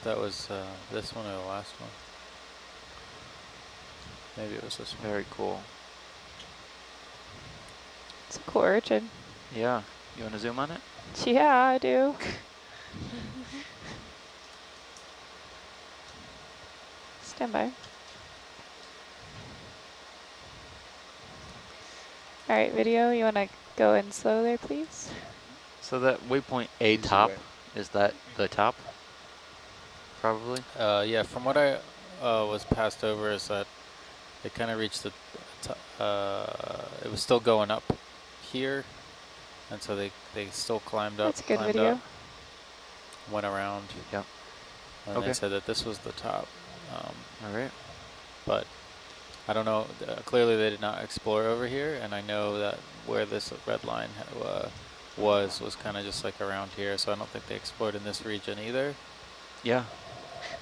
that was this one or the last one. Maybe it was this one. Very cool. It's a cool urchin. Yeah. You want to zoom on it? Yeah, I do. Stand by. All right, video, you want to go in slow there, please? So that waypoint A Easy top, way. is that the top? Probably? Yeah, from what I was passed over is that it kind of reached the it was still going up here, and so they still climbed up. That's a good climbed video. up, went around. Yep. And Okay. they said that this was the top. All right. But I don't know. Clearly, they did not explore over here, and I know that where this red line was kind of just like around here. So I don't think they explored in this region either. Yeah.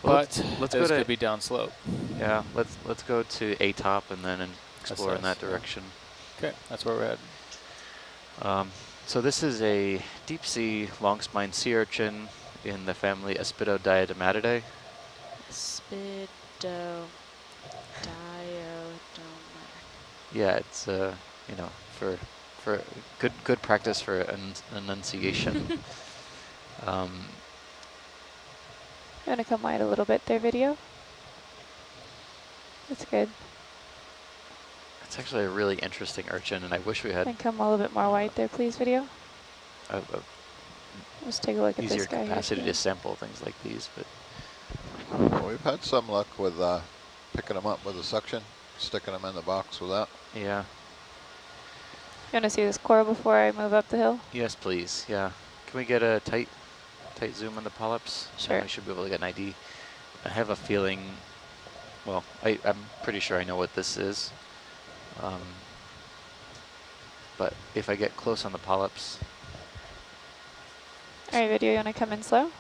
Well, But let's this go to could be downslope. yeah. Let's go to A top and then explore in that SS, yeah. direction. Okay, that's where we're at. So this is a deep sea long spine sea urchin in the family Aspidodiadematidae. Spido. Yeah, it's you know, for good practice for enunciation. You want to come wide a little bit there, video? That's good. It's actually a really interesting urchin, and I wish we had And come a little bit more wide there, please, video. a Let's take a look at easier this guy capacity here. to sample things like these. But Well, we've had some luck with picking them up with a suction, sticking them in the box with that. yeah, You want to see this coral before I move up the hill? yes, please. Yeah, can we get a tight zoom on the polyps? Sure. And we should be able to get an ID. I have a feeling. Well, I'm pretty sure I know what this is. But if I get close on the polyps, All right, video, you want to come in slow?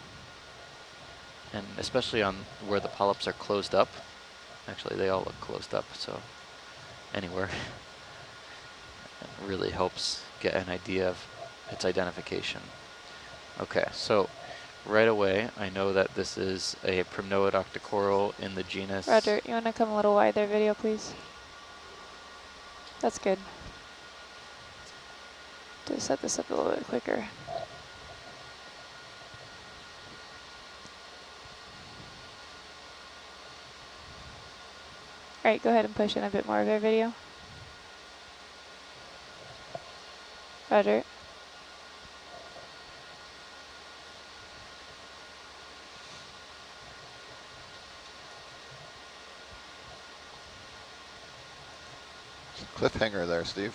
and especially on where the polyps are closed up, actually they all look closed up, so anywhere, it really helps get an idea of its identification. Okay, so right away I know that this is a Primnoid octocoral in the genus. Roger, you want to come a little wide there, video, please? That's good. To set this up a little bit quicker. All right, go ahead and push in a bit more of our video. Roger. Cliffhanger there, Steve.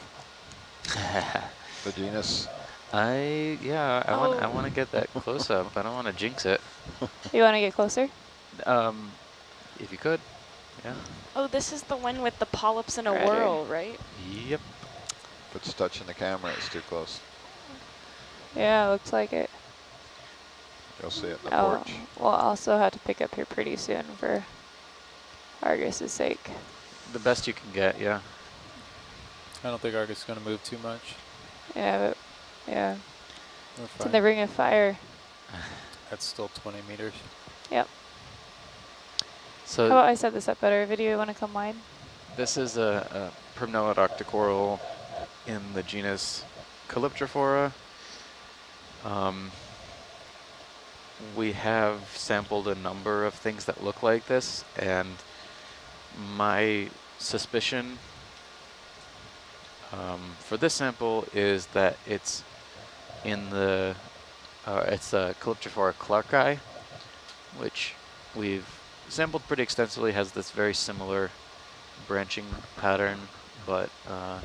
The genus. I want to get that close up. I don't want to jinx it. You want to get closer? If you could, yeah. Oh, this is the one with the polyps in a Roger. whirl, right? Yep. If it's touching the camera, it's too close. Yeah, looks like it. You'll see it in the Oh, porch. we'll also have to pick up here pretty soon for Argus's sake. The best you can get, yeah. I don't think Argus is going to move too much. Yeah, but yeah, We're it's in fine. the ring of fire. That's still 20 meters. Yep. So How about I set this up better? Video, you want to come wide? this is a Primnoid octocoral in the genus Calyptrophora. We have sampled a number of things that look like this, and my suspicion for this sample is that it's in the it's Calyptrophora clarki, which we've sampled pretty extensively. Has this very similar branching pattern, but we'll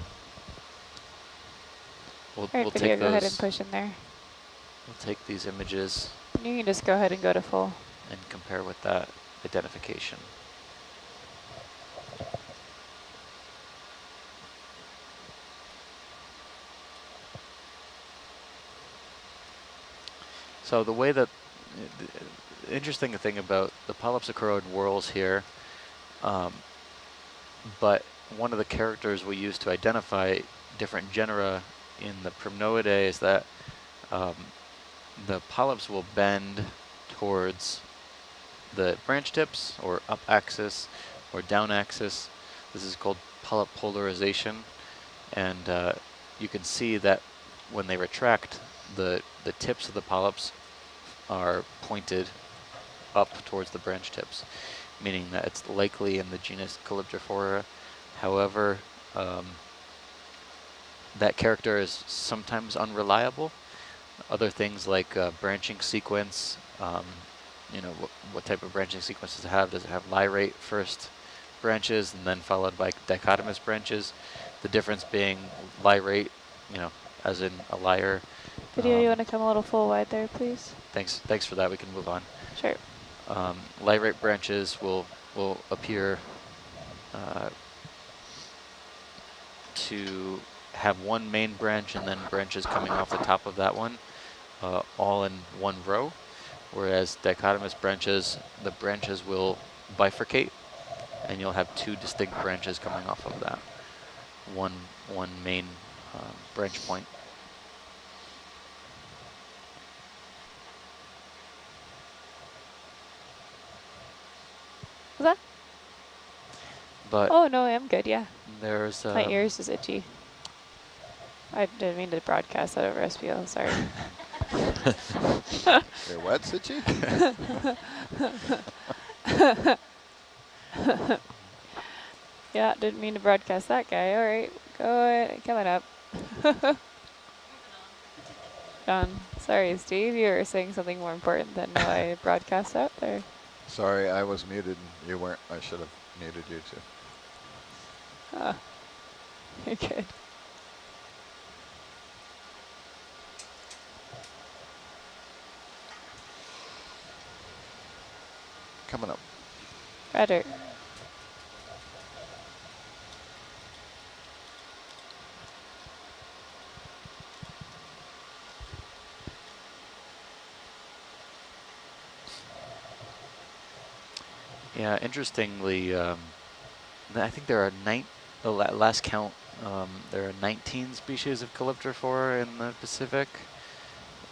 All right, video, take go ahead and those. push in there. We'll take these images You can just go ahead and go to full. and compare with that identification. So the way that, the interesting thing about the polyps occur in whorls here, but one of the characters we use to identify different genera in the Primnoidae is that the polyps will bend towards the branch tips, or up axis, or down axis. This is called polyp polarization, and you can see that when they retract, the tips of the polyps are pointed up towards the branch tips, meaning that it's likely in the genus Calyptrophora. However, that character is sometimes unreliable. Other things like branching sequence, you know, what type of branching sequence does it have? Does it have lyrate first branches and then followed by dichotomous branches? The difference being lyrate, you know, as in a lyre. Video, you want to come a little full wide there, please? Thanks for that. We can move on. Sure. Lyrate branches will appear to have one main branch and then branches coming off the top of that one, all in one row. Whereas dichotomous branches, the branches will bifurcate, and you'll have two distinct branches coming off of that. One main branch point. Is that? But Oh no, I'm good. Yeah. there's My ears is itchy. I didn't mean to broadcast that over SPL. Sorry. Your what, Sitchy? Yeah, didn't mean to broadcast that guy. All right, go ahead. Coming up. John, sorry, Steve. You were saying something more important than I broadcast that there. Sorry, I was muted and you weren't. I should have muted you too. Oh, you're good. Coming up. Roger. Yeah, interestingly, I think there are last count, there are 19 species of Calyptrophora in the Pacific,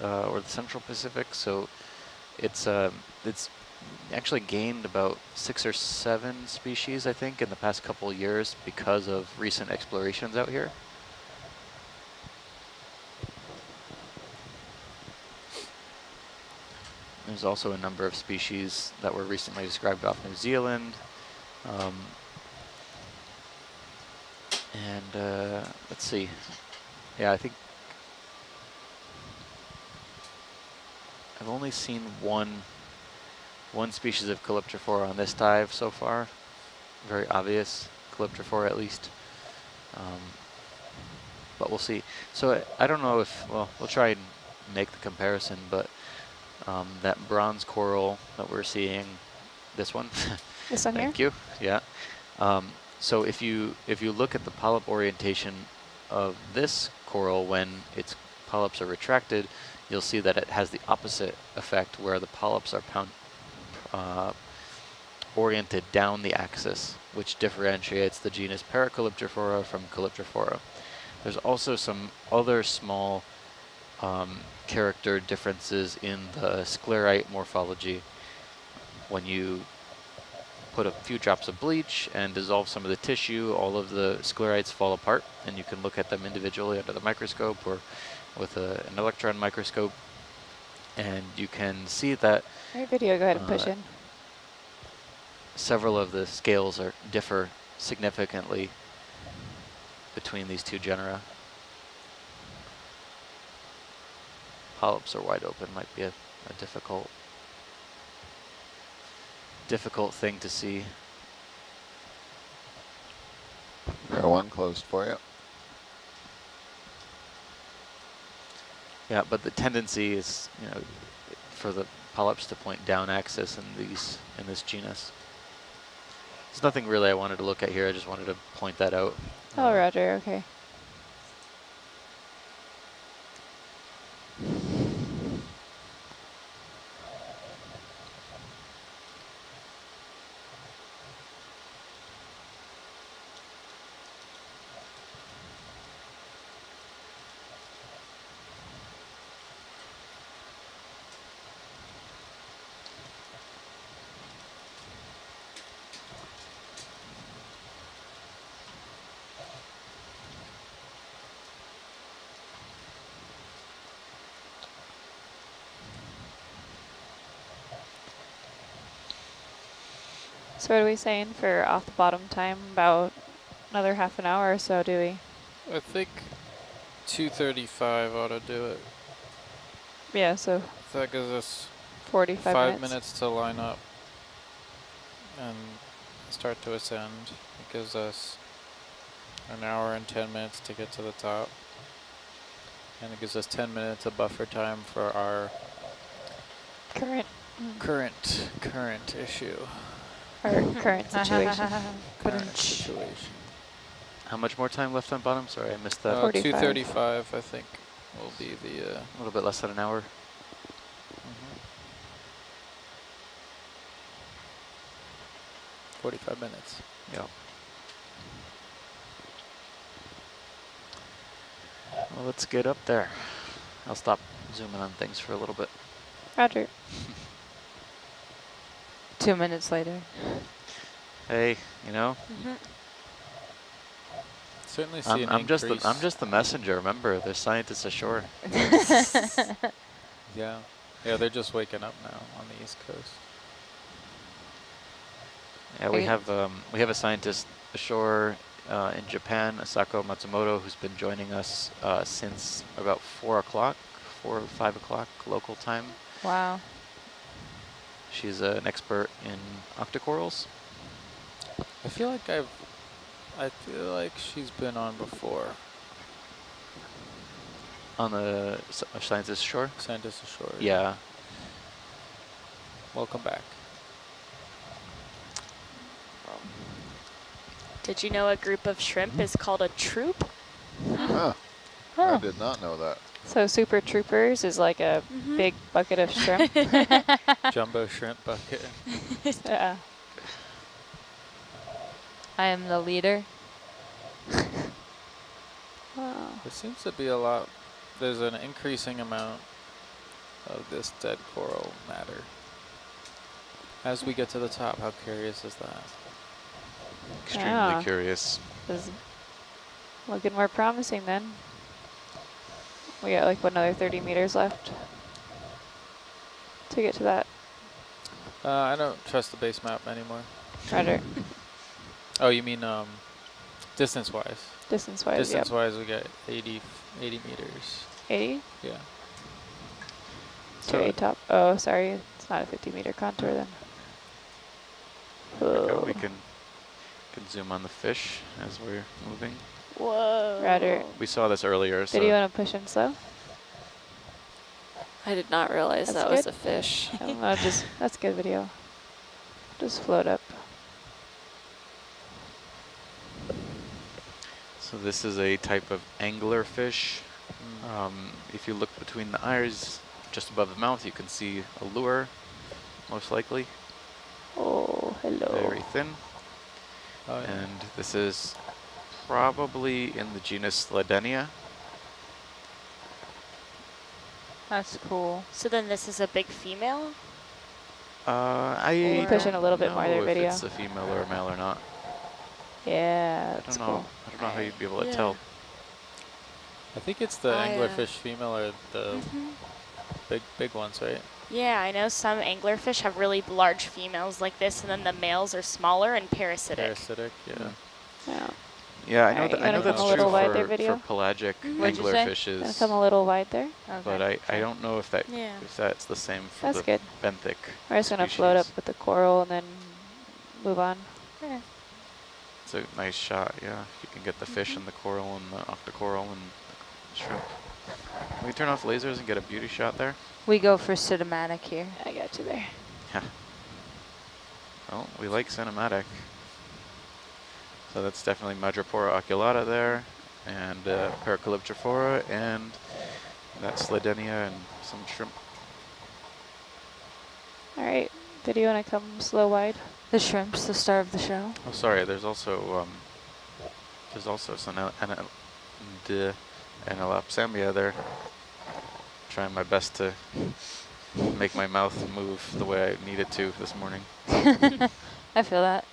or the Central Pacific. So it's actually gained about 6 or 7 species, I think, in the past couple of years because of recent explorations out here. There's also a number of species that were recently described off New Zealand. Let's see. Yeah, I think I've only seen one species of Calyptrophora on this dive so far. Very obvious Calyptrophora, at least. But we'll see. So I don't know if, well, we'll try and make the comparison, but that bronze coral that we're seeing, this one. This one here? Thank you. Yeah. So if you look at the polyp orientation of this coral when its polyps are retracted, you'll see that it has the opposite effect, where the polyps are oriented down the axis, which differentiates the genus Paracalyptrophora from Calyptrophora. There's also some other small character differences in the sclerite morphology. When you put a few drops of bleach and dissolve some of the tissue, all of the sclerites fall apart, and you can look at them individually under the microscope or with an electron microscope, and you can see that All right, video, go ahead and push in. several of the scales differ significantly between these two genera. Polyps are wide open, might be a difficult thing to see. Got one closed for you. Yeah, but the tendency is, you know, for the polyps to point down axis in this genus. There's nothing really I wanted to look at here. I just wanted to point that out. Oh, roger, okay. So what are we saying for off the bottom time? About another half an hour or so, do we? I think 2:35 ought to do it. Yeah, so So that gives us 45 5 minutes. minutes to line up and start to ascend. It gives us an hour and 10 minutes to get to the top. And it gives us 10 minutes of buffer time for our current issue. Our current situation. Current situation. How much more time left on bottom? Sorry, I missed that. 45. 2:35, I think, will be the. A little bit less than an hour. 45 minutes. Yeah. Well, let's get up there. I'll stop zooming on things for a little bit. Roger. 2 minutes later. Hey, you know, Certainly see an I'm just increase. the messenger. Remember, there's scientists ashore. Yeah, they're just waking up now on the East Coast. Yeah, we have a scientist ashore in Japan, Asako Matsumoto, who's been joining us since about 4 o'clock, 4 or 5 o'clock local time. Wow. She's an expert in octocorals. I feel like she's been on before. On the scientist ashore? Scientist ashore. Yeah. Welcome back. Did you know a group of shrimp is called a troop? Huh. I did not know that. So Super Troopers is like a big bucket of shrimp. Jumbo shrimp bucket. Yeah. I am the leader. Wow. There seems to be a lot. There's an increasing amount of this dead coral matter. As we get to the top, how curious is that? Extremely Yeah. curious. This is looking more promising then. We got like another 30 meters left to get to that. I don't trust the base map anymore. Roger. Oh, you mean distance-wise? Distance-wise, Distance-wise, we got 80 meters. 80 Yeah. to A top. Oh, sorry. It's not a 50-meter contour then. There we go. Oh. We can zoom on the fish as we're moving. Whoa. Roger. We saw this earlier. Did you want to push in slow? I did not realize That's that was good. a fish. That's good video. Just float up. So this is a type of angler fish. If you look between the eyes, just above the mouth, you can see a lure, most likely. Oh, hello. Very thin. Oh, yeah. And this is probably in the genus Ledenia. That's cool. So then this is a big female? I Push in don't a little bit know more there, if video. it's a female or a male or not. Yeah, I that's don't know. cool. I don't know how you'd be able to Yeah. tell. I think it's the anglerfish female or the big ones, right? Yeah, I know some anglerfish have really large females like this, and then the males are smaller and parasitic. Parasitic, yeah. Yeah. Yeah, I Alright, know you wanna that's come a true little wide there, for video? pelagic What'd you say? angler Gonna fishes. come a little wide there. Okay. But I don't know if Yeah. that's the same for That's the good. benthic. We're just gonna float up species. with the coral and then move on. It's a nice shot, yeah. You can get the fish and the coral and the octocoral and the shrimp. Can we turn off lasers and get a beauty shot there? We go for cinematic here. I got you there. Yeah. Well, we like cinematic. So that's definitely Madrepora oculata there, and Paracalyptrophora, and that's Ledenia and some shrimp. All right, video, wanna come slow wide? The shrimp's the star of the show. Oh, sorry. There's also some Anelopsamia there. Trying my best to make my mouth move the way I need it to this morning. I feel that.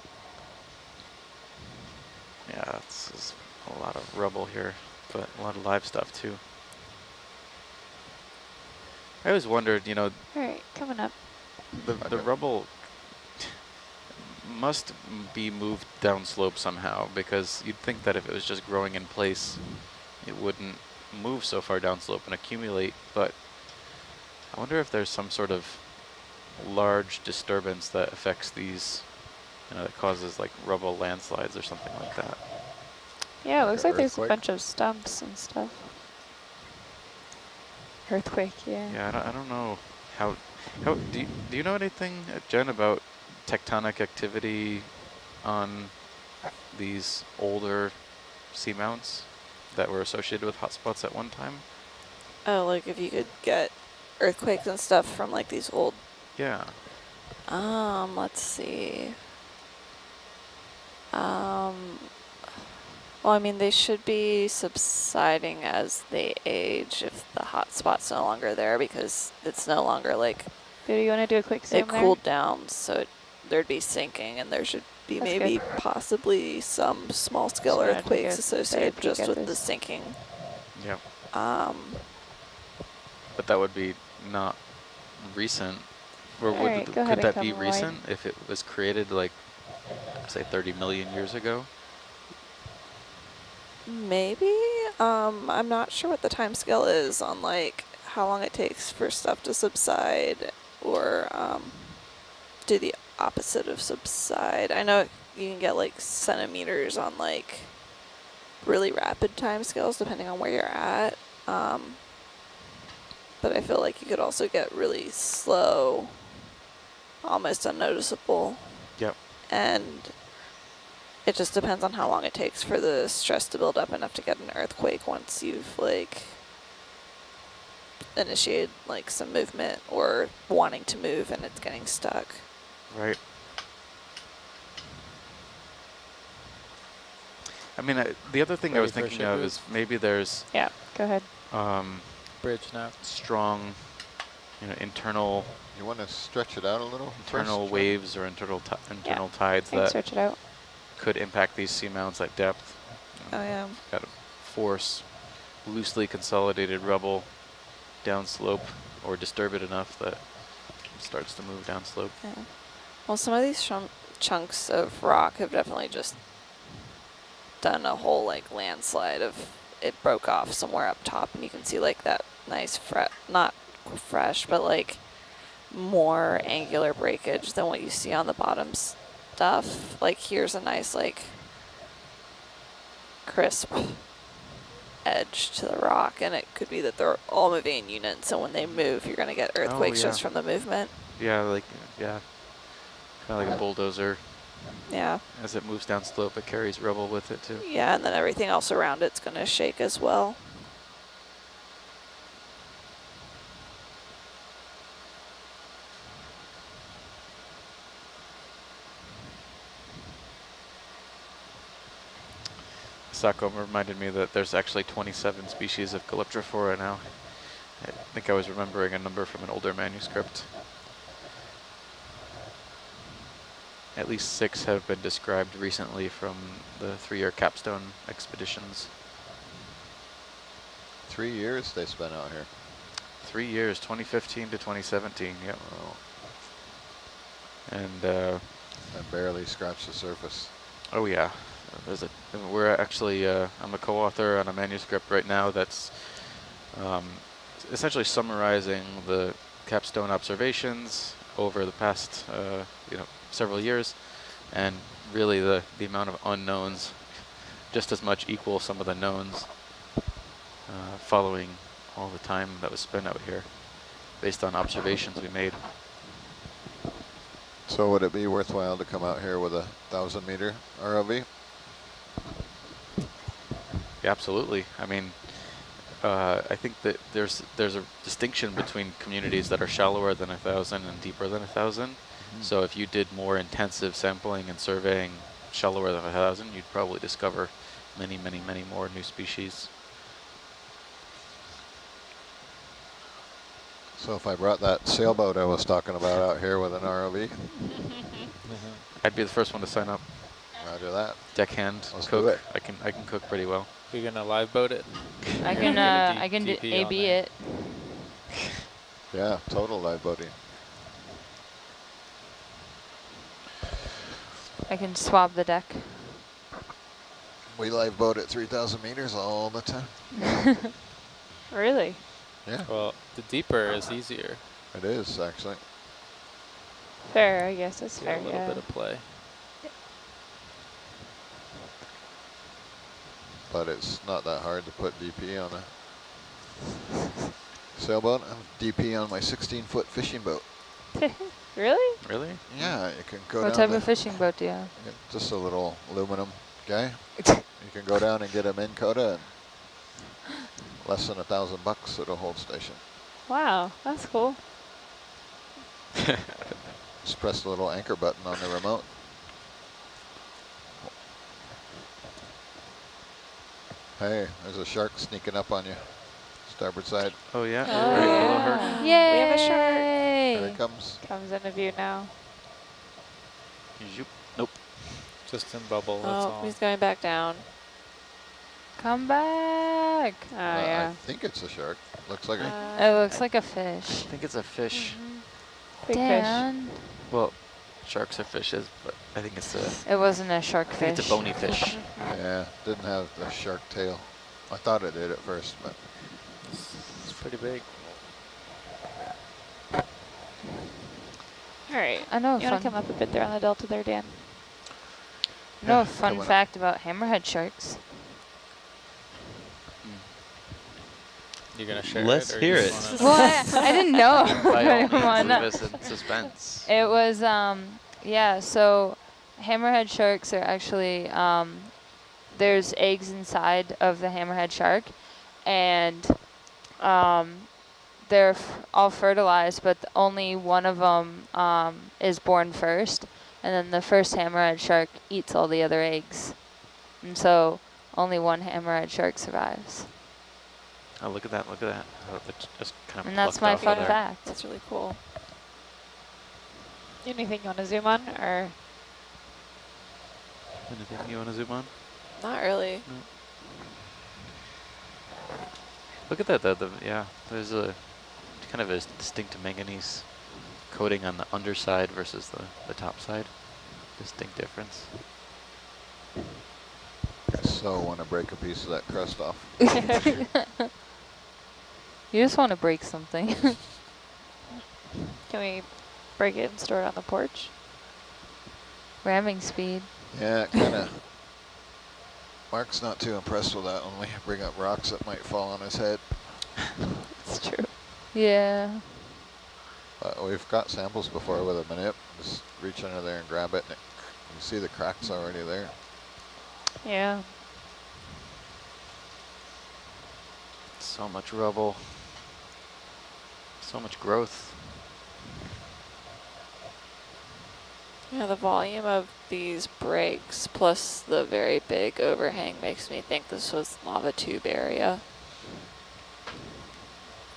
Yeah, this is a lot of rubble here, but a lot of live stuff too. I always wondered, you know, All right, coming up. the rubble must be moved downslope somehow, because you'd think that if it was just growing in place, it wouldn't move so far downslope and accumulate, but I wonder if there's some sort of large disturbance that affects these, that causes like rubble landslides or something like that. Yeah, it Like looks a like there's a earthquake? bunch of stumps and stuff. Earthquake, yeah. Yeah, I don't know how do you know anything, Jen, about tectonic activity on these older seamounts that were associated with hotspots at one time? Oh, like if you could get earthquakes and stuff from like these old. Yeah. Let's see. Well, I mean, they should be subsiding as they age if the hot spot's no longer there, because it's no longer like Do you want to do a quick zoom it there? cooled down, so there'd be sinking, and there should be That's maybe good. possibly some small scale So you wanna earthquakes take a associated peek just at with the this? sinking. Yeah. But But that would be not recent. Or All right, go ahead could and that come be wide. recent if it was created like, say, 30 million years ago? maybe. I'm not sure what the time scale is on like how long it takes for stuff to subside or do the opposite of subside. I know you can get like centimeters on like really rapid time scales depending on where you're at. But I feel like you could also get really slow, almost unnoticeable. Yep. And it just depends on how long it takes for the stress to build up enough to get an earthquake once you've like initiated like some movement or wanting to move and it's getting stuck. Right. I mean, the other thing I Ready was for a thinking ship of move? is maybe there's Yeah, go ahead. Bridge now. strong, internal You want to stretch it out a little? internal first, waves or internal Yeah. tides I can that stretch it out. could impact these seamounts at depth. Oh yeah. Got to force loosely consolidated rubble downslope or disturb it enough that it starts to move downslope. Yeah. Well, some of these chunks of rock have definitely just done a whole like landslide of it broke off somewhere up top, and you can see like that nice not fresh, but like more angular breakage than what you see on the bottom stuff. Like here's a nice like crisp edge to the rock, and it could be that they're all moving in unison, so when they move you're going to get earthquakes just from the movement. Yeah, kind of like a bulldozer. Yeah. As it moves downslope, it carries rubble with it too. Yeah, and then everything else around it's going to shake as well. Sacco reminded me that there's actually 27 species of Calyptrophora now. I think I was remembering a number from an older manuscript. At least 6 have been described recently from the 3-year capstone expeditions. 3 years they spent out here. 3 years, 2015 to 2017, yep. Wow. And I barely scratched the surface. oh yeah, we're actually, I'm a co-author on a manuscript right now that's essentially summarizing the capstone observations over the past, several years, and really the amount of unknowns just as much equal some of the knowns following all the time that was spent out here based on observations we made. So would it be worthwhile to come out here with a 1,000-meter ROV? Yeah, absolutely. I mean, I think that there's a distinction between communities that are shallower than 1,000 and deeper than 1,000. So if you did more intensive sampling and surveying shallower than 1,000, you'd probably discover many, many, many more new species. So if I brought that sailboat I was talking about out here with an ROV, I'd be the first one to sign up. roger that. Deckhand, Let's cook. do it. I can cook pretty well. You're gonna live boat it? I can Get a I can do DP on AB there. it. Yeah, total live boating. I can swab the deck. We live boat at 3,000 meters all the time. Really? Yeah, Well, the deeper is easier. it is actually. Fair, I guess that's Get fair, a little yeah. bit of play. But it's not that hard to put DP on a sailboat. I have DP on my 16-foot fishing boat. Really? Really? Yeah, you can go What down type to- of fishing boat do you have? yeah, just a little aluminum guy. You can go down and get a Minn Kota and less than $1,000 at a hold station. Wow, that's cool. Just press the little anchor button on the remote. Hey, there's a shark sneaking up on you. Starboard side. Oh yeah. Oh, Right below her. yeah. Yay! We have a shark. There it comes. Comes into view now. Zoop. Nope. Just in bubble, that's Oh, all. he's going back down. Come back. Oh, I yeah. think it's a shark. Looks like a It looks like a I fish. think it's a fish. Big fish. Dan. Well, sharks are fishes, but I think it's a. It wasn't a shark I think fish. it's a bony fish. yeah, didn't have the shark tail. I thought it did at first, but It's pretty big. All right. I know a You want to fun, come up a bit there on the delta there, Dan? know Yeah, a fun coming up. fact about hammerhead sharks. You gonna share Let's it? Or hear you it. just wanna- Well, I didn't know. By all Come on means, up. leave us in suspense. It was, yeah, so hammerhead sharks are actually, there's eggs inside of the hammerhead shark, and they're all fertilized, but only one of them is born first, and then the first hammerhead shark eats all the other eggs. And so only one hammerhead shark survives. Oh, look at that! Look at that! Oh, that just kind of And that's plucked my off of fun there. fact. That's really cool. Anything you want to zoom on, or Anything you want to zoom on? Not really. Look at that! Yeah, there's a kind of a distinct manganese coating on the underside versus the top side. Distinct difference. I so want to break a piece of that crust off. You just want to break something. can we break it and store it on the porch? Ramming speed. Yeah, kind of. Mark's not too impressed with that when we bring up rocks that might fall on his head. It's true. Yeah. But we've got samples before with a manip. Just reach under there and grab it. And you see the cracks already there. Yeah. So much rubble. So much growth. Yeah, the volume of these breaks plus the very big overhang makes me think this was lava tube area.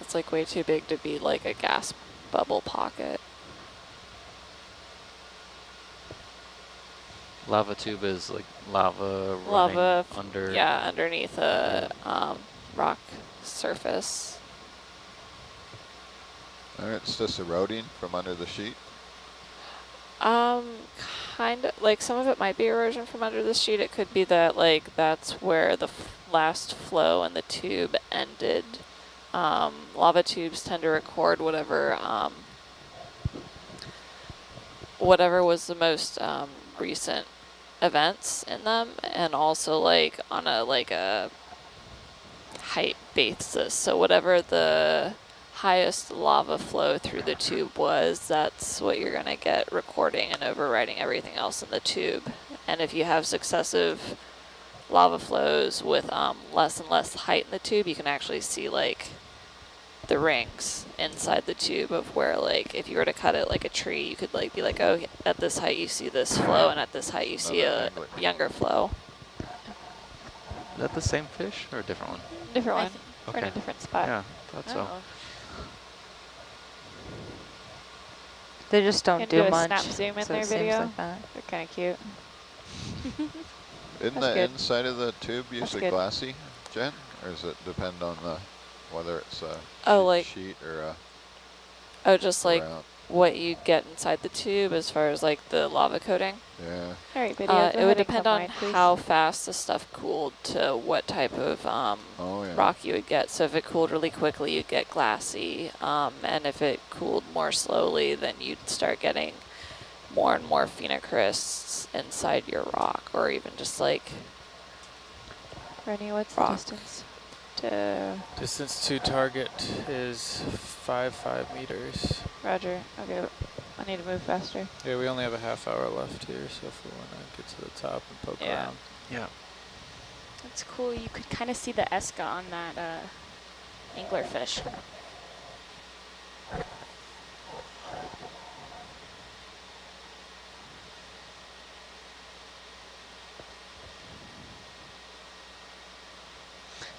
It's like way too big to be like a gas bubble pocket. Lava tube is like lava running Lava, under. yeah, underneath a rock surface. All right, it's just eroding from under the sheet. Kind of, like some of it might be erosion from under the sheet. It could be that like that's where the last flow in the tube ended. Lava tubes tend to record whatever whatever was the most recent events in them, and also like on a height basis. So whatever the highest lava flow through the tube was, that's what you're going to get recording and overwriting everything else in the tube. And if you have successive lava flows with less and less height in the tube, you can actually see like the rings inside the tube of where, like, if you were to cut it like a tree, you could like be like, oh, at this height you see this flow, and at this height you see a younger flow. Is that the same fish or a different one? Different I one. think- We're in a Okay. different spot. Yeah, thought so. Oh. They just don't Can do do a much. snap zoom in so their it seems video? like that. They're kind of cute. Isn't That's the good. inside of the tube That's usually good. glassy, Jen? Or does it depend on the whether it's a Oh, like- sheet or a Oh, just like round? what you get inside the tube as far as like the lava coating. Yeah. All right, video, go It ahead would and depend come on wide, please. how fast the stuff cooled to what type of Oh, yeah. rock you would get. So if it cooled really quickly, you'd get glassy. And if it cooled more slowly, then you'd start getting more and more phenocrysts inside your rock, or even just like Rennie, what's rock. the distance to Distance to target is 5 meters. Roger? Okay, I need to move faster. Yeah, we only have a half hour left here, so if we want to get to the top and poke Yeah. around. Yeah. That's cool. You could kind of see the Esca on that anglerfish.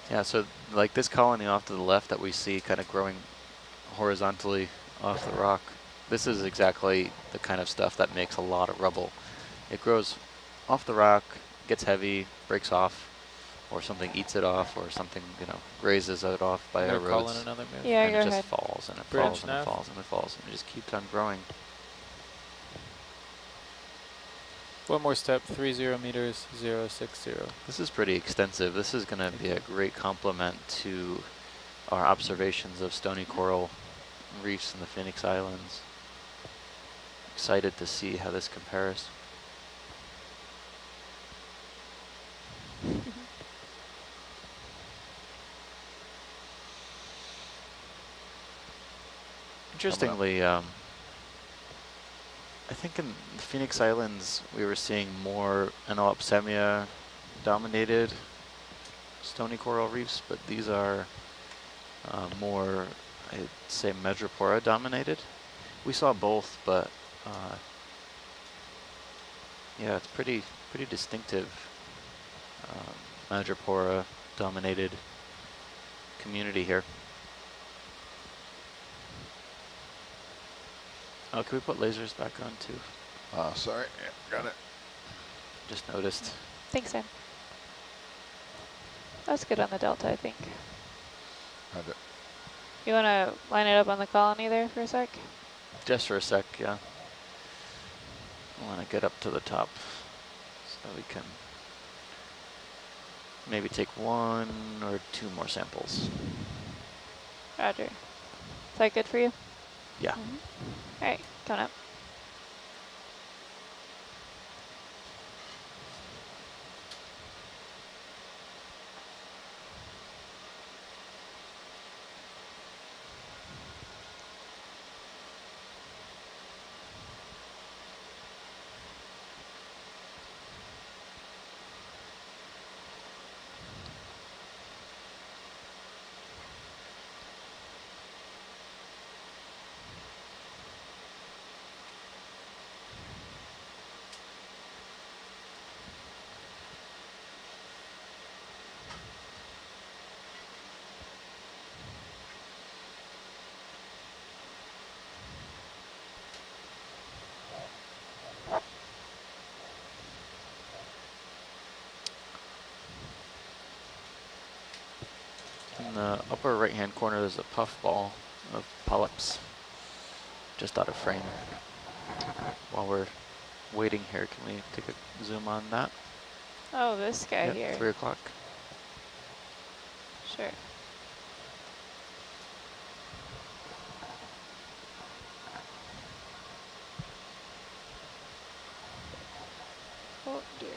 Yeah, so like this colony off to the left that we see kind of growing horizontally off the rock, this is exactly the kind of stuff that makes a lot of rubble. It grows off the rock, gets heavy, breaks off, or something eats it off, or something, you know, grazes it off by our They're calling roads. another move. Yeah, And go it just ahead. falls, and it Bridge falls, and nav. it falls, and it falls, and it just keeps on growing. One more step, 30 meters, 060. This is pretty extensive. This is going to be a great complement to our observations of stony coral reefs in the Phoenix Islands. Excited to see how this compares. Interestingly, I think in the Phoenix Islands we were seeing more Anolepsemia dominated stony coral reefs, but these are more, I'd say, Madrepora dominated. We saw both, but yeah, it's pretty distinctive Madrepora dominated community here. Oh, can we put lasers back on too? Sorry. Yeah, got it. Just noticed. Thanks, Sam. That's good on the delta, I think. Had it. You want to line it up on the colony there for a sec? Just for a sec, yeah. I want to get up to the top so we can maybe take 1 or 2 more samples. Roger. Is that good for you? Yeah. All right, coming up. In the upper right-hand corner, there's a puffball of polyps just out of frame. While we're waiting here, can we take a zoom on that? Oh, this guy Yep, here. 3 o'clock. Sure. Oh dear.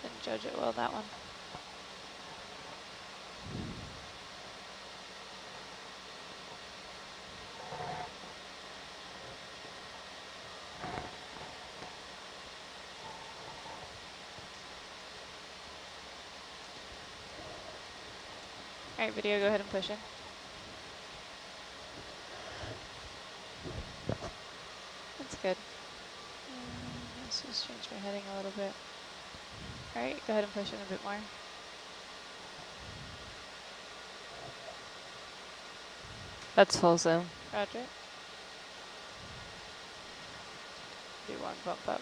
Didn't judge it well, that one. All right, video, go ahead and push in. That's good. Let's just change my heading a little bit. All right, go ahead and push in a bit more. That's full zoom. Roger. Do one bump up.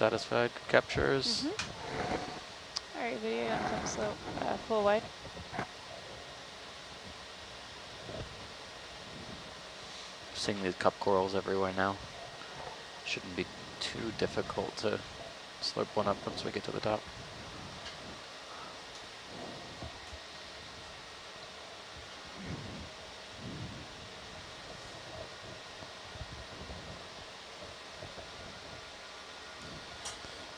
satisfied. Good captures. All right, video on some slope, full wide. Seeing these cup corals everywhere now. Shouldn't be too difficult to slurp one up once we get to the top.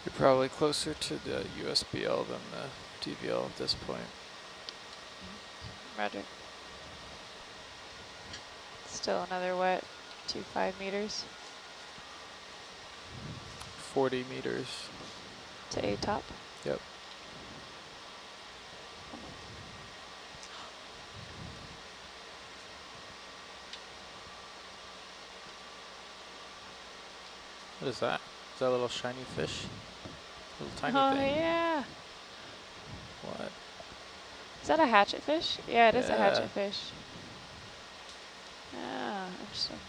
You're probably closer to the USBL than the DVL at this point. Roger. Still another wet 2.5 meters 40 meters. to A top. Yep. What is that? Is that a little shiny fish? Little tiny thing. Oh yeah. What? Is that a hatchet fish? Yeah, it is a Yeah. hatchet fish. Ah, interesting.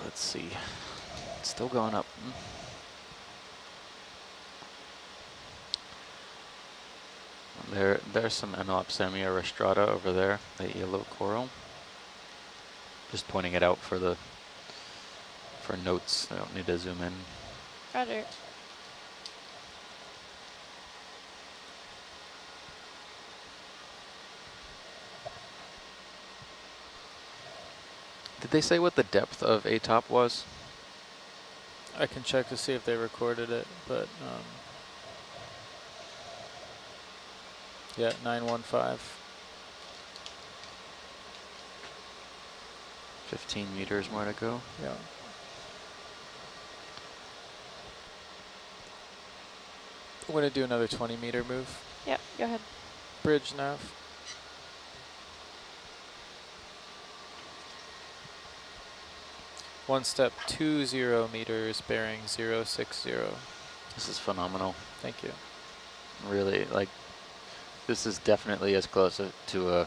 Let's see. It's still going up. There's some Anopsamia rostrata over there, the yellow coral. Just pointing it out for notes. I don't need to zoom in. Roger. Did they say what the depth of A top was? I can check to see if they recorded it, but yeah, 915. 15 meters more to go. Yeah. I'm gonna do another 20-meter move. Yep, go ahead. Bridge nav. One step 20 meters, bearing 060. This is phenomenal. Thank you. Really, like, this is definitely as close to a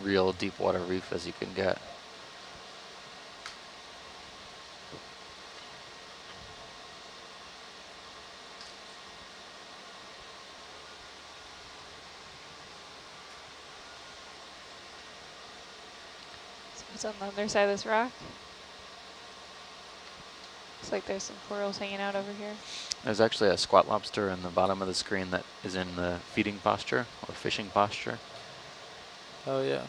real deep water reef as you can get. So what's on the other side of this rock? Looks like there's some corals hanging out over here. There's actually a squat lobster in the bottom of the screen that is in the feeding posture or fishing posture. Oh yeah.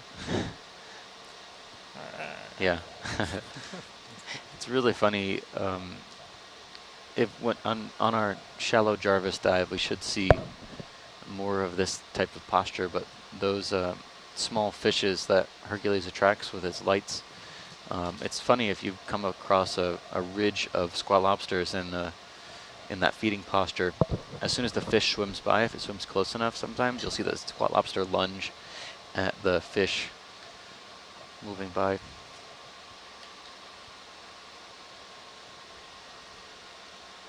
Yeah. It's really funny. On our shallow Jarvis dive, we should see more of this type of posture, but those small fishes that Hercules attracts with its lights, it's funny if you come across a ridge of squat lobsters in that feeding posture. As soon as the fish swims by, if it swims close enough, sometimes you'll see the squat lobster lunge at the fish moving by.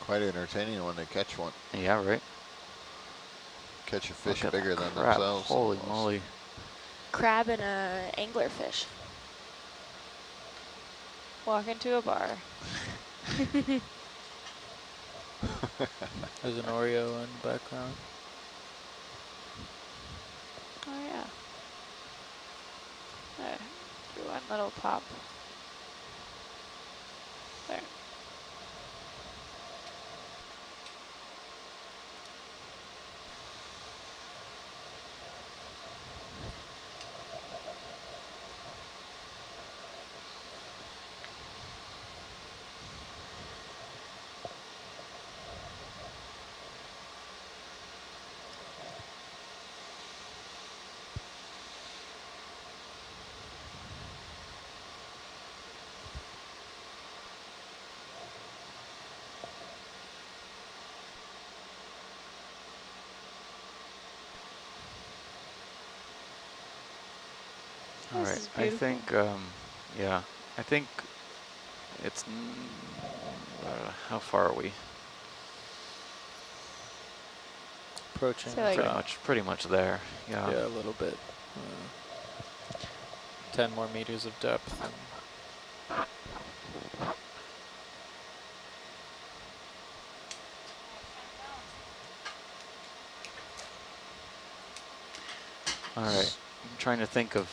Quite entertaining when they catch one. Yeah, right. Catch a fish Look at bigger that than crap. themselves. Holy almost. moly. Crab and a anglerfish. Walk into a bar. There's an Oreo in the background. Oh yeah. There. Do one little pop. There. All This right, is I beautiful. think, yeah, I think it's, how far are we? Approaching So, like, about, Pretty much there, yeah. yeah, a little bit. 10 more meters of depth. And All right, I'm trying to think of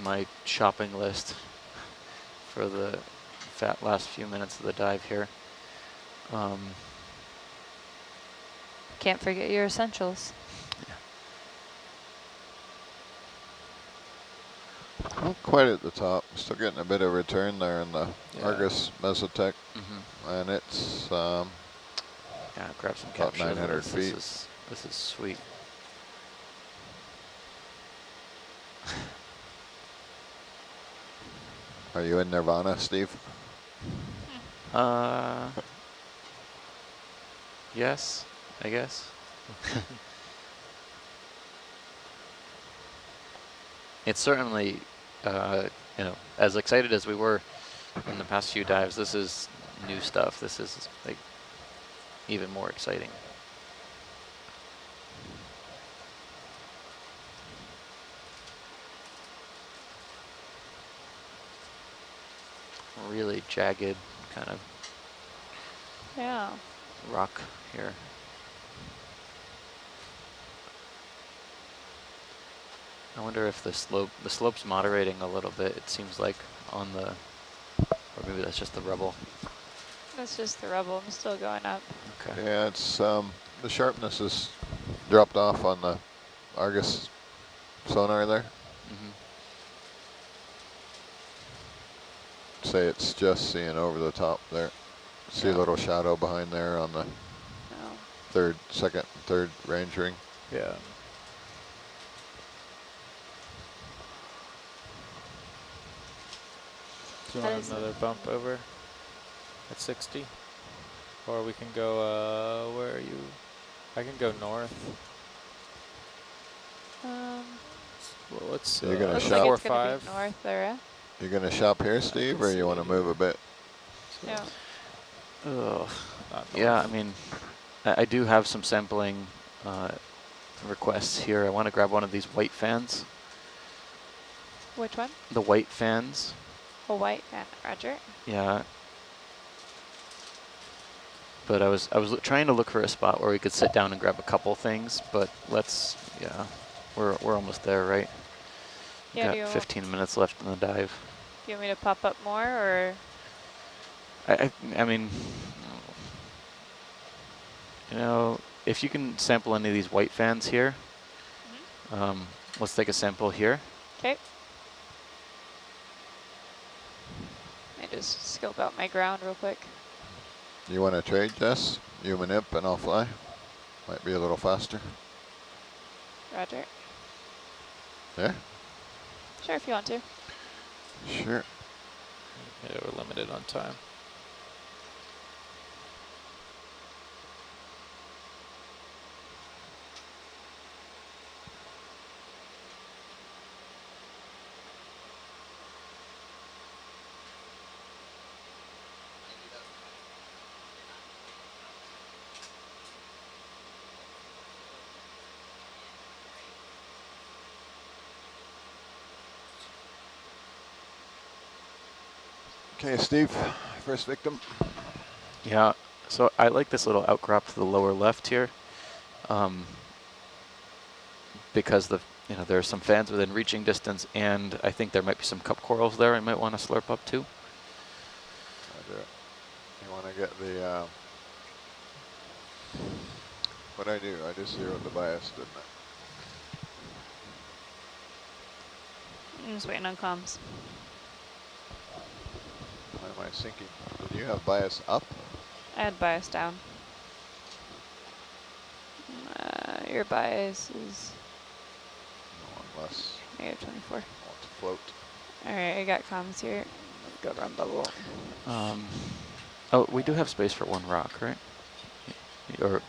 my shopping list for the last few minutes of the dive here. Can't forget your essentials. Not quite at the top. Still getting a bit of return there in the Yeah. Argus Mesotech, Mm-hmm. and it's Yeah, grab some about captures. 900 feet. This is sweet. Are you in Nirvana, Steve? Yes, I guess. It's certainly, you know, as excited as we were in the past few dives, this is new stuff. This is like even more exciting. Really jagged kind of yeah. rock here. I wonder if the slope's moderating a little bit. It seems like on the, or maybe that's just the rubble. That's just the rubble. I'm still going up. Okay. Yeah, it's the sharpness has dropped off on the Argus sonar there. Mm-hmm. Say it's just seeing over the top there. See a little shadow behind there on the No. second, third range ring. yeah. Do you That want is another bump over at 60? Or we can go, where are you? I can go north. Well, let's, You're gonna looks shop. like 4 it's or gonna 5. be north there. You're going to shop here, Steve, or you want to move a bit? Yeah. Ugh. Not Yeah, I north. mean, I do have some sampling requests here. I want to grab one of these white fans. Which one? The white fans. A white fan. Roger. Yeah. But I was trying to look for a spot where we could sit down and grab a couple things, but let's, yeah, we're almost there, right? Yeah. Got 15 minutes left in the dive. Do you want me to pop up more, or? I mean, you know, if you can sample any of these white fans here, let's take a sample here. Okay. I just scope out my ground real quick. You want to trade, Jess? You manip and I'll fly. Might be a little faster. Roger. Yeah? Sure, if you want to. Sure. Yeah, we're limited on time. Okay, Steve, first victim. Yeah, so I like this little outcrop to the lower left here, because there are some fans within reaching distance, and I think there might be some cup corals there I might want to slurp up to. You want to get the, what'd I do? I just zeroed the bias, didn't I? I'm just waiting on comms. Why am I sinking? Did you have bias up? I had bias down. Your bias is No, unless -24. I want to float. All right, I got comms here. Go run bubble. Oh, we do have space for one rock, right? Or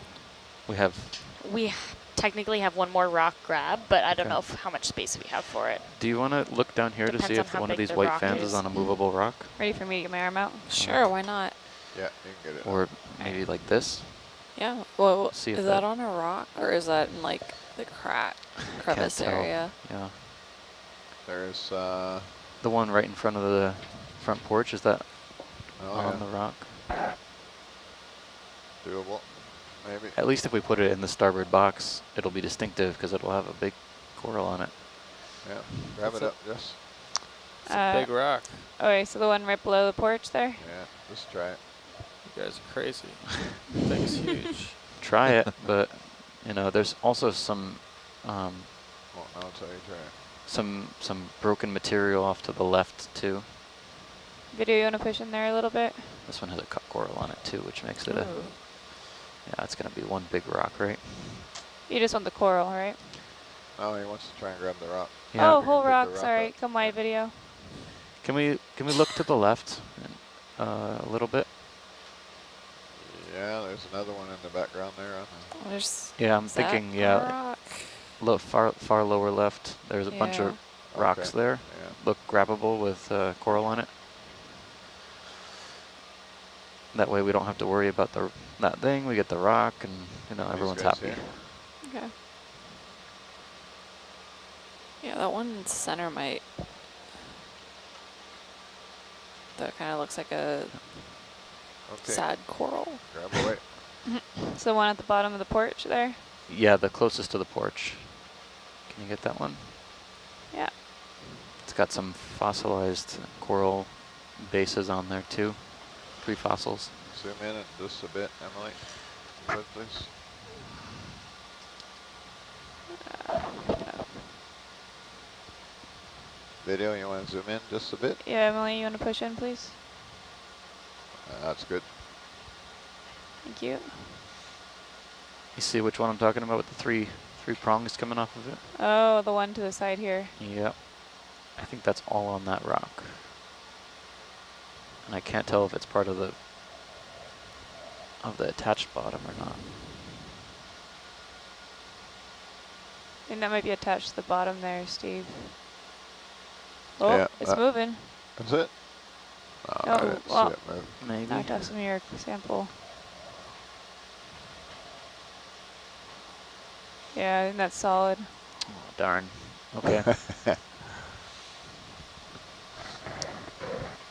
we have... We technically have one more rock grab, but I don't Okay. know how much space we have for it. Do you want to look down here to Depends see on if how one of big these the white rock fans is. is on a movable rock? Ready for me to get my arm out? Sure, why not? Yeah, you can get it. Or maybe like this? Yeah. Well, See if is that on a rock or is that in like the crevice Can't tell. area? Yeah. There's, The one right in front of the front porch, is that oh on yeah, the rock? doable, maybe. At least if we put it in the starboard box, it'll be distinctive because it'll have a big coral on it. Yeah, grab That's it it. up, Jess. It's a big rock. Okay, so the one right below the porch there? Yeah, just try it. You guys are crazy. That thing's huge. Try it, but you know, there's also some Well, now until you try it. some broken material off to the left too. Video, you want to push in there a little bit? This one has a cut coral on it too, which makes it a, Ooh. yeah, it's gonna be one big rock, right? You just want the coral, right? Oh, he wants to try and grab the rock. Yeah. Oh, You're whole gonna pick rock, the rock sorry. up. Come wide video. Can we look to the left a little bit? Yeah, there's another one in the background there. There's Yeah, I'm is that thinking, a yeah, rock? far lower left. There's a bunch of rocks Okay. there. Yeah. Look grabbable with coral on it. That way we don't have to worry about that thing. We get the rock, and you know, These everyone's guys happy. here. Okay. Yeah, that one in the center might. That kind of looks like a Okay, sad coral. grab away. So the one at the bottom of the porch there? Yeah, the closest to the porch. Can you get that one? Yeah. It's got some fossilized coral bases on there too, pre-fossils. Zoom in it just a bit, Emily. Good, please. Video, you want to zoom in just a bit? Yeah, Emily, you want to push in, please? That's good. Thank you. You see which one I'm talking about with the three prongs coming off of it? Oh, the one to the side here. Yep. I think that's all on that rock. And I can't tell if it's part of the attached bottom or not. I think that might be attached to the bottom there, Steve. Oh, Yeah, it's moving. That's it? Oh, No, I didn't well- see it move. Maybe. Knocked off some of your sample. Yeah, I think that's solid. Oh, darn. Okay.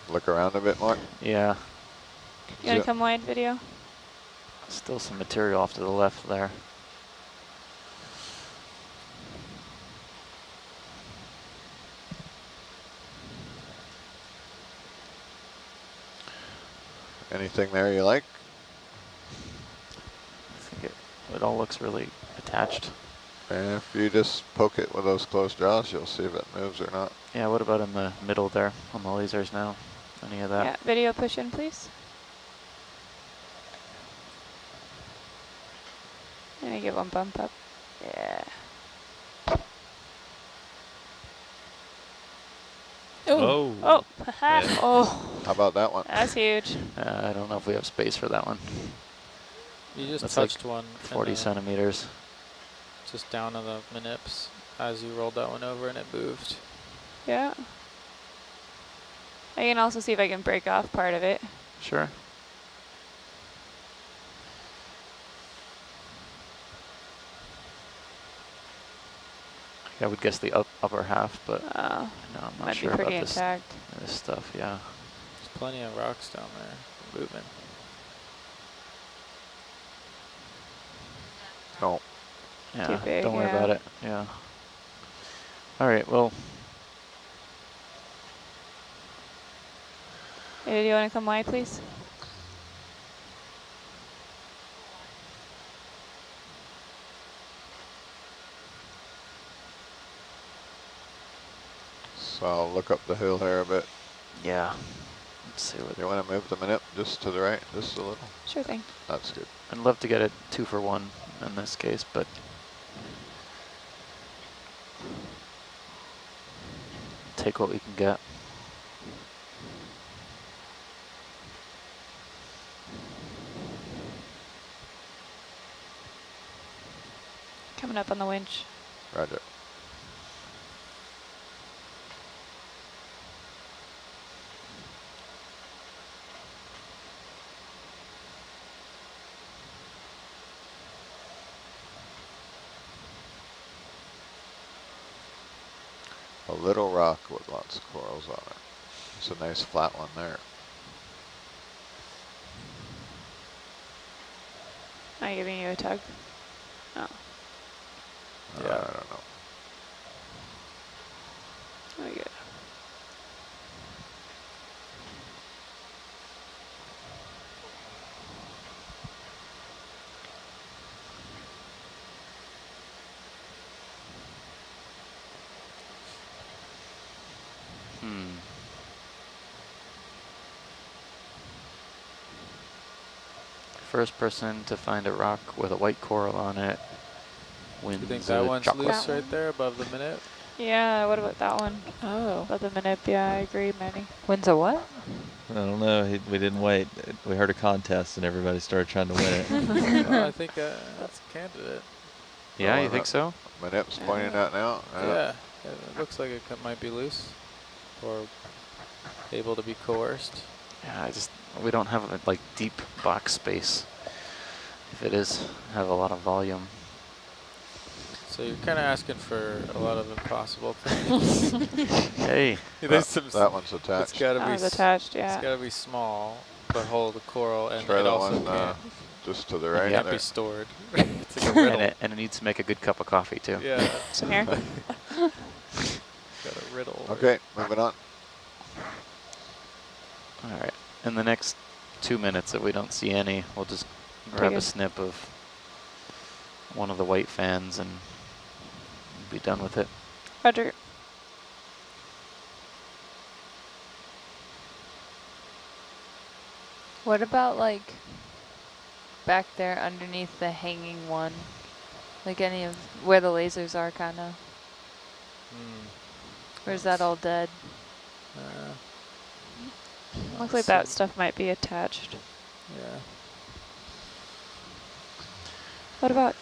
Look around a bit more. Yeah. You want to come wide, video? Still some material off to the left there. Anything there you like? I think it all looks really attached. And if you just poke it with those closed jaws, you'll see if it moves or not. Yeah, what about in the middle there on the lasers now? Any of that? Yeah, video push in, please. I'm gonna give one bump up. Yeah. Ooh. Oh, haha. Yeah. Oh, How about that one? that's huge. I don't know if we have space for that one. You just That's like touched one. 40 centimeters. Just down on the manips as you rolled that one over and it moved. Yeah. I can also see if I can break off part of it. Sure. I would guess the upper half, but no, I'm not Might sure be about pretty this intact. stuff. Yeah. There's plenty of rocks down there moving. No. Yeah. big, Don't worry yeah. about it. Yeah. All right. Well. Hey, do you want to come wide, please? So I'll look up the hill here a bit. Yeah. Let's see what. You want to move the manip just to the right, just a little? Sure thing. That's good. I'd love to get a 2-for-1 in this case, but take what we can get. Come Coming up on the winch. Roger. A little rock with lots of corals on it. It's a nice flat one there. Am I giving you a tug? Oh. Yeah. I don't know. Oh, good. First person to find a rock with a white coral on it wins. You think that one's chocolate. loose right there above the minute? Yeah, what about that one? Oh. About the minute, yeah, I agree, Manny. When's a what? I don't know. We didn't wait. We heard a contest and everybody started trying to win it. Well, I think that's a candidate. Yeah, Oh, you think so? My nip's pointing out now. Yeah, it looks like it might be loose or able to be coerced. Yeah, we don't have a like deep box space. If it is, have a lot of volume. So you're kind of asking for a lot of impossible things. Hey, There's some. That one's attached. It's got to That be. was attached, yeah. It's got to be small, but hold the coral, and Try it that also one can't, just to the right can't there. be stored. It's like a riddle. and it needs to make a good cup of coffee too. Yeah. Some here. Got a riddle. Okay, moving on. All right. In the next 2 minutes, if we don't see any, we'll just grab a Figured. snip of one of the white fans and be done with it. Roger. What about like back there underneath the hanging one? Like any of where the lasers are, kind of? Or is that all dead? Looks like that stuff might be attached. Yeah. What about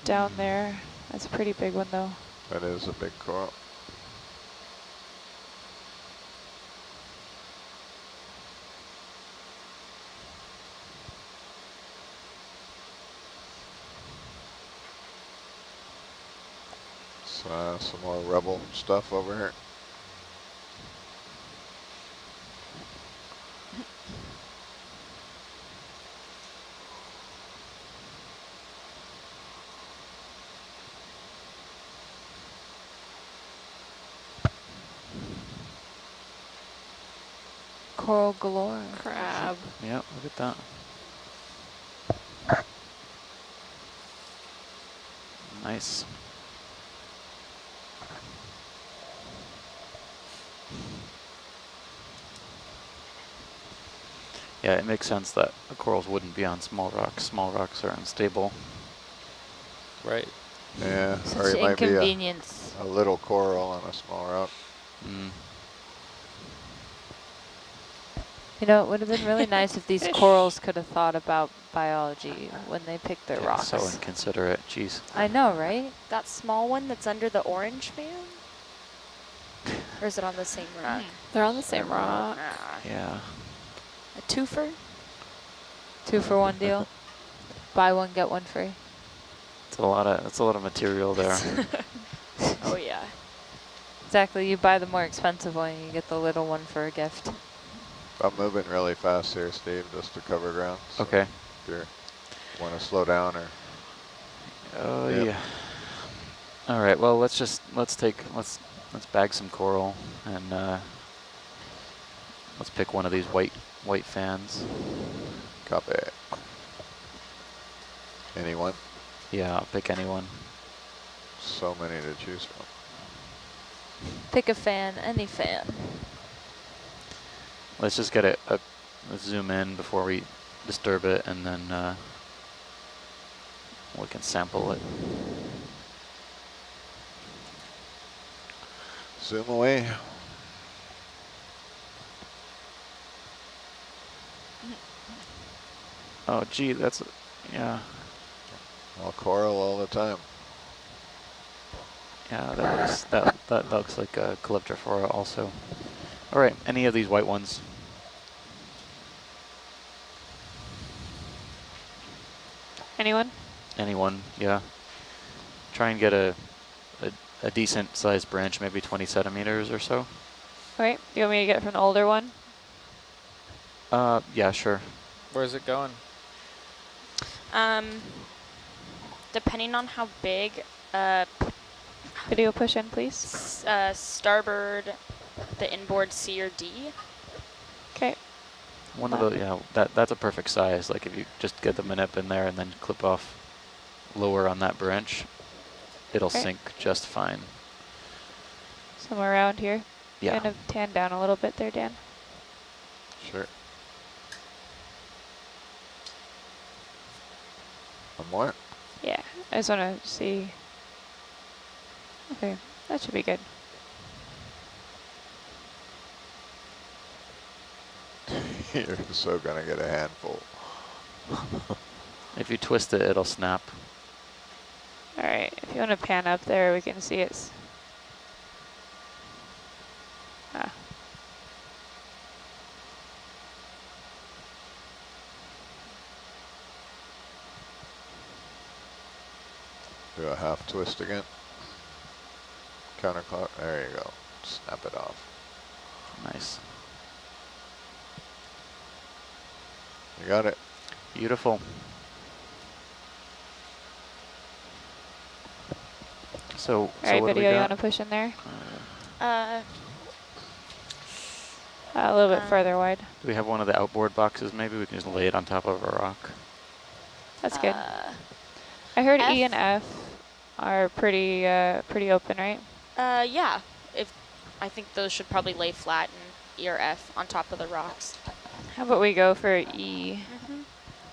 down there? That's a pretty big one, though. That is a big coral. Some more rebel stuff over here. Coral galore. Crab. Yeah, look at that. Nice. Yeah, it makes sense that the corals wouldn't be on small rocks. Small rocks are unstable. Right. Yeah, or Such it might be inconvenience. a little coral on a small rock. Mm. You know, it would have been really nice if these corals could have thought about biology when they picked their Yeah, rocks. so inconsiderate. Jeez. I know, right? That small one that's under the orange fan? Or is it on the same rock? They're on the same rock. Ah, Yeah. a twofer? 2 for 1 deal. Buy one, get one free. It's a lot of material there. Oh yeah. Exactly, you buy the more expensive one, you get the little one for a gift. I'm moving really fast here, Steve, just to cover ground. So Okay. if you want to slow down or... Oh Yep. yeah. All right. Well, let's bag some coral and let's pick one of these white fans. Copy. Anyone? Yeah, I'll pick anyone. So many to choose from. Pick a fan, any fan. Let's just get a zoom in before we disturb it, and then we can sample it. Zoom away. Oh, gee, yeah. All coral all the time. Yeah, that looks like a Calyptrophora also. All right, any of these white ones? Anyone? Anyone? Yeah. Try and get a decent sized branch, maybe 20 centimeters or so. Wait, do you want me to get it from the older one? Yeah, sure. Where's it going? Depending on how big, Video push in, please. starboard, the inboard C or D. Okay. One of the, yeah, that's a perfect size. Like if you just get the minip in there and then clip off lower on that branch, it'll Okay. sink just fine. Somewhere around here. Yeah. Kind of tan down a little bit there, Dan. Sure. One more. Yeah, I just want to see. Okay, that should be good. You're so gonna get a handful. If you twist it, it'll snap. All right, if you want to pan up there, we can see it's. Ah. Do a half twist again. Counterclock. There you go. Snap it off. Nice. You got it. Beautiful. So, All right, what do we video, you got? want to push in there? Uh, A little bit further wide. Do we have one of the outboard boxes? Maybe we can just lay it on top of a rock. That's good. I heard F? E and F are pretty pretty open, right? yeah. I think those should probably lay flat in E or F on top of the rocks. How about we go for E?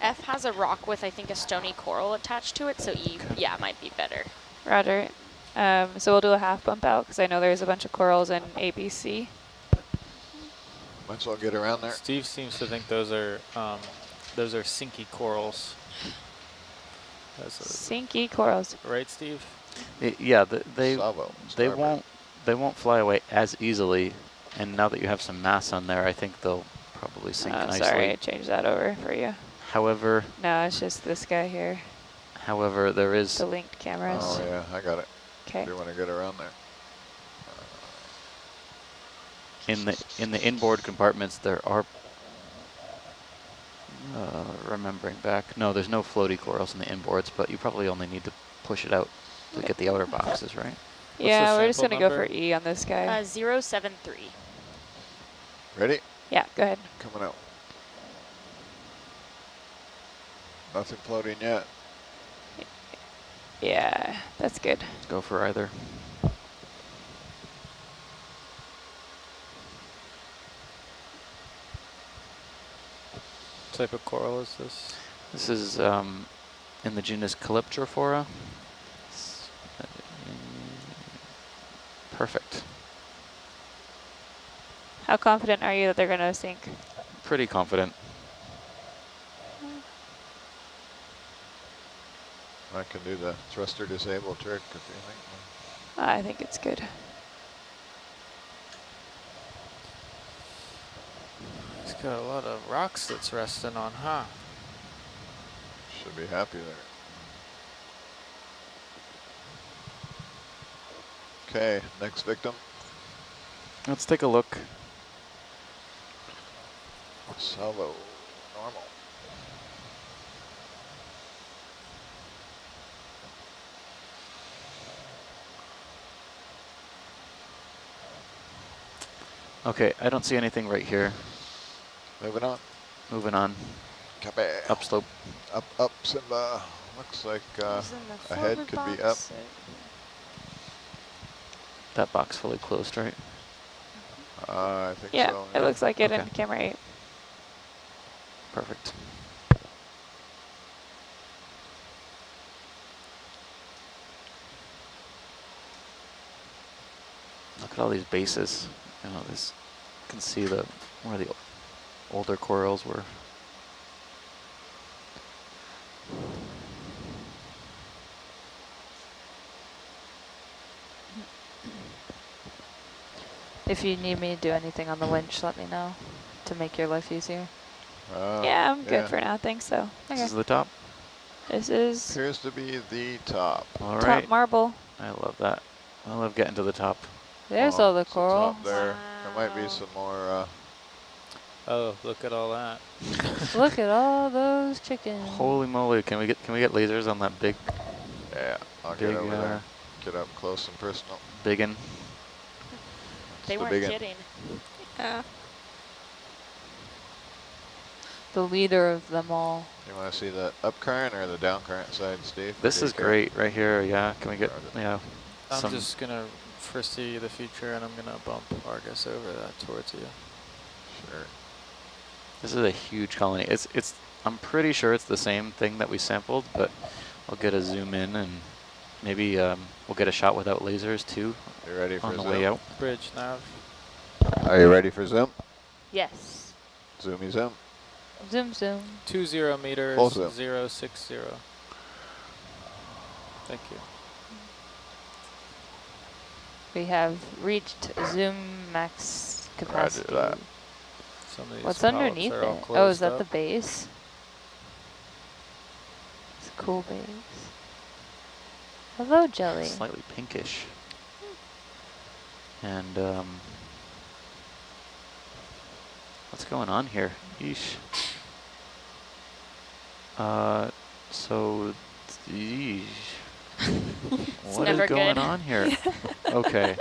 F has a rock with, I think, a stony coral attached to it, so E, yeah, might be better. Roger. So we'll do a half bump out because I know there's a bunch of corals in ABC. Might as well get around there. Steve seems to think those are sinky corals. Sinky corals. Right, Steve? Yeah, they Starboard. won't fly away as easily. And now that you have some mass on there, I think they'll probably sink nicely. Sorry, I changed that over for you. However, No, it's just this guy here. however, there is The linked cameras. Oh yeah, I got it. Okay. Do you want to get around there? in the inboard compartments there are. Remembering back, no, there's no floaty corals in the inboards, but you probably only need to push it out to get the outer boxes, right? Yeah, the we're just sample gonna go number? for E on this guy. 073. Ready? Yeah, go ahead. Coming out. Nothing floating yet. Yeah, that's good. Go for either. What type of coral is this? This is in the genus Calyptrophora. Perfect. How confident are you that they're gonna sink? Pretty confident. I can do the thruster disable trick if you think. I think it's good. It's got a lot of rocks that's resting on, huh? Should be happy there. Okay, next victim. Let's take a look. Salvo, normal. Okay, I don't see anything right here. Moving on. Moving on. Copy. Upslope. Up, Simba. Looks like a head could be up. That box fully closed, right? I think Yeah, so. it looks like it Okay. in camera 8. Perfect. Look at all these bases. You know, this you can see where the older corals were. If you need me to do anything on the winch, let me know to make your life easier. Yeah, I'm good for now. Thanks, though. This is the top. This is Appears to be the top. All top right. marble. I love that. I love getting to the top. There's Oh, all the it's coral. top there. There might be Wow. some more. Oh, look at all that. Look at all those chickens. Holy moly! Can we get lasers on that big Yeah, I'll big get over there. Get up close and personal. biggin? They the weren't big one. kidding. Yeah. The leader of them all. You want to see the up current or the down current side, Steve? Or This do you is care? great right here. Yeah. Can we get Roger. I'm some? just gonna foresee the future, and I'm gonna bump Argus over that towards you. Sure. This is a huge colony. It's. I'm pretty sure it's the same thing that we sampled, but I'll get a zoom in and maybe we'll get a shot without lasers too You ready for on the zoom? way out. Bridge nav. Are you ready for zoom? Yes. Zoomy zoom. Zoom, zoom. 20 meters, Full zoom. 060. Thank you. We have reached zoom max capacity. that. Some of these What's polyps underneath are all it? Oh, is closed that up. the base? It's a cool base. Hello, Jelly. Slightly pinkish. And what's going on here? Yeesh. So, yeesh. What is never going good. on here? Okay.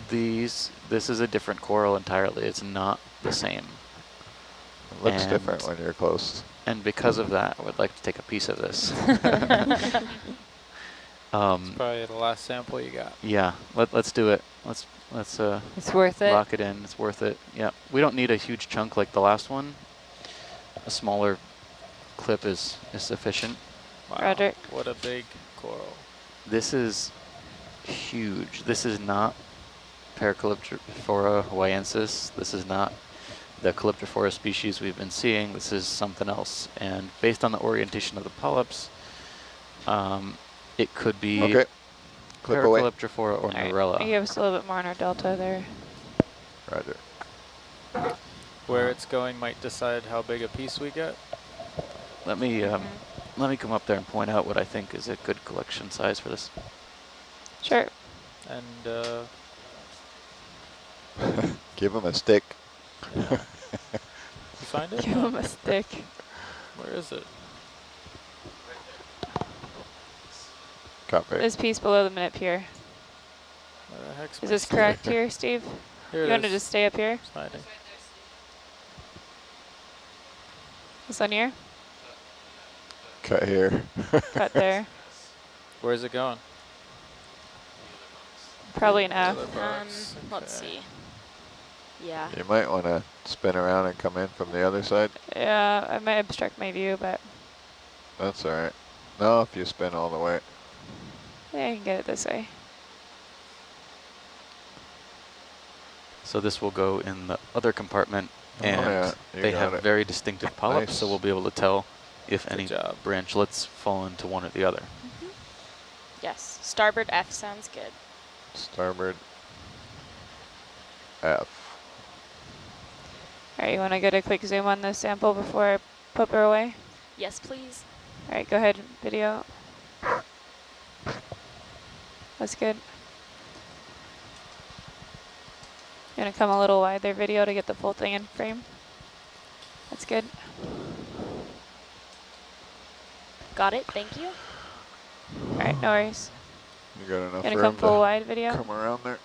This is a different coral entirely. It's not the same. It looks And- different when you're close. And because of that, I would like to take a piece of this. It's probably the last sample you got. Yeah, let's do it. Let's It's worth it. lock it in. It's worth it. Yeah, we don't need a huge chunk like the last one. A smaller clip is sufficient. Wow, Roger. what a big coral. This is huge. This is not Paracalyptrophora hawaiiensis. This is not the Calyptrophora species we've been seeing. This is something else. And based on the orientation of the polyps, it could be Okay. Clip away. Paracalyptrophora or All right. Norella. You give us a little bit more on our delta there. Roger. Where it's going might decide how big a piece we get. Let me come up there and point out what I think is a good collection size for this. Sure. And Give him a stick. you find it? Give him a stick. Where is it? Copy. This piece below the minute pier. Where the heck's Is my this stick? correct here, Steve? Here You it want to is. just stay up here? It's hiding. This one here? Cut here. Cut there. Where's it going? Probably an F. Other box. Let's Okay. see. Yeah. You might want to spin around and come in from the other side. Yeah, I might obstruct my view, but That's all right. No, if you spin all the way. yeah, I can get it this way. So this will go in the other compartment, and yeah, you they got have it. very distinctive polyps, so Nice. we'll be able to tell if Good any job. branchlets fall into one or the other. Yes. Starboard F sounds good. Starboard F. All right, you want to get a quick zoom on this sample before I pop her away? Yes, please. All right, go ahead, video. That's good. You want to come a little wide there, video, to get the full thing in frame? That's good. Got it. Thank you. All right, no worries. You got enough Gonna room come full to wide, video? come around there?